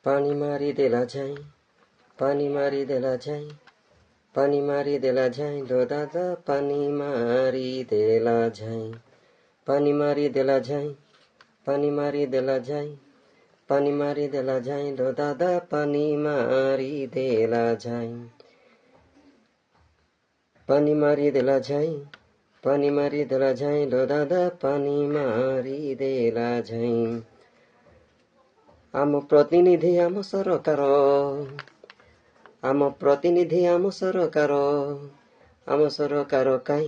पानी मारिदेला झैं, पानी मारिदेला झैं, पानी मारिदेला झैं लो दादा पानी मारिदेला झैं, पानी मारिदेला झैं, पानी मारिदेला झैं, पानी मारिदेला झैं लो दादा पानी मारिदेला झैं, पानी मारिदेला झैं, पानी मारिदेला झैं लो दादा पानी मारिदेला झैं। आम प्रतिनिधि आम सरकार, आम प्रतिनिधि आम सरकार, आम सरकार काई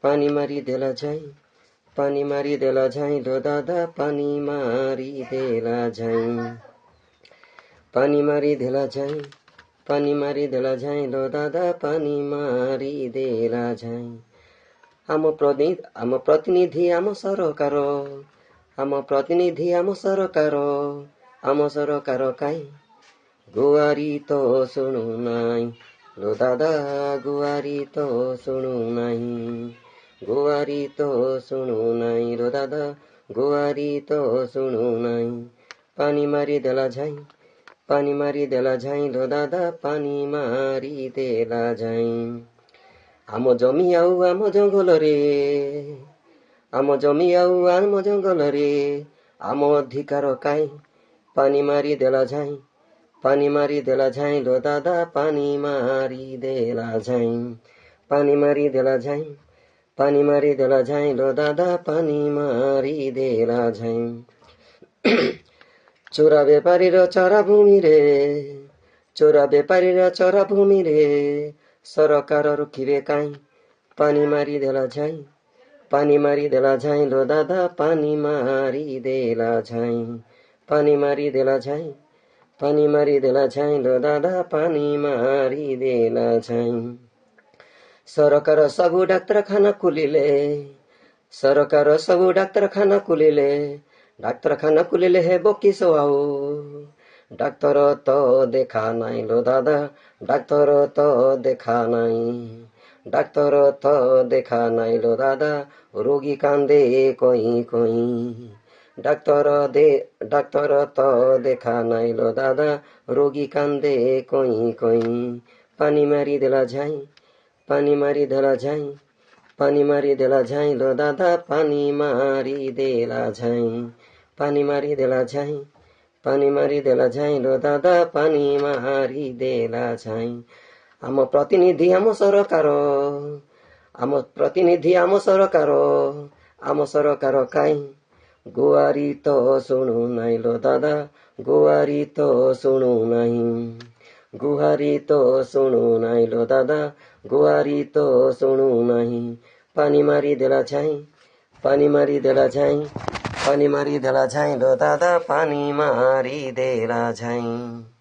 पानी मारिदेला झैं, पानी मारिदेला झैं लो दादा पानी मारिदेला झैं, पानी मारिदेला झैं, पानी मारिदेला झैं लो दादा पानी मारिदेला झैं। आम प्रतिनिधि आम सरकार, आम प्रतिनिधि आम सरकार, आम सरकार काई गुहारी तो सुनु नाई लो दादा गुहारी तो सुनु नाई, गुहारी तो सुनु नाई लो दादा गुहारी तो सुनु नाई। पानी मारिदेला झैं, पानी मारिदेला झैं लो दादा पानी मारिदेला झैं। आम जमी आउ आम जंगल रे, आम जमी आउ आम जंगल रे, आम अधिकार काई पानी मारिदेला झैं, पानी मारिदेला झैं लो दादा पानी मारिदेला झैं, पानी मारिदेला झैं, पानी मारिदेला झैं लो दादा पानी मारिदेला झैं। चोरा व्यापारी र चरा भूमि रे, चोरा व्यापारी र चरा भूमि रे, सरकार रोकिबे काई पानी मारिदेला झैं, पानी मारिदेला झैं लो दादा पानी मारिदेला झैं, पानी मारिदेला झैं, पानी मारिदेला झैं लो दादा पानी मारिदेला झैं। सरकार सबु डाक्तरखाना खुलिले, सरकार सबु डाक्तरखाना खुलिले, डाक्तरखाना खुलिले हे बोकिसो आउ, डाक्तर तो देखा नाई लो दादा, डाक्तर तो देखा नाई, डाक्तर तो देखा नाई लो दादा, रोगी कांदे कोई कोई, डाक्तर तो देखा नाई लो दादा, रोगी कांदे कोई कोई। पानी मारिदेला झैं, पानी मारिदेला झैं, पानी मारिदेला झैं लो दादा पानी मारिदेला झैं, पानी मारिदेला झैं, पानी मारिदेला झैं लो दादा पानी मारिदेला झैं। आम प्रतिनिधि आम सरकार, आम प्रतिनिधि आम सरकार, आम सरकार काई गुहारी तो सुनु नाई लो दादा गुहारी तो सुनु नाई, गुहारी तो सुनु नाई लो दादा गुहारी तो सुनु नाई। पानी मारिदेला झैं, पानी मारिदेला झैं, पानी मारिदेला झैं लो दादा पानी मारिदेला झैं।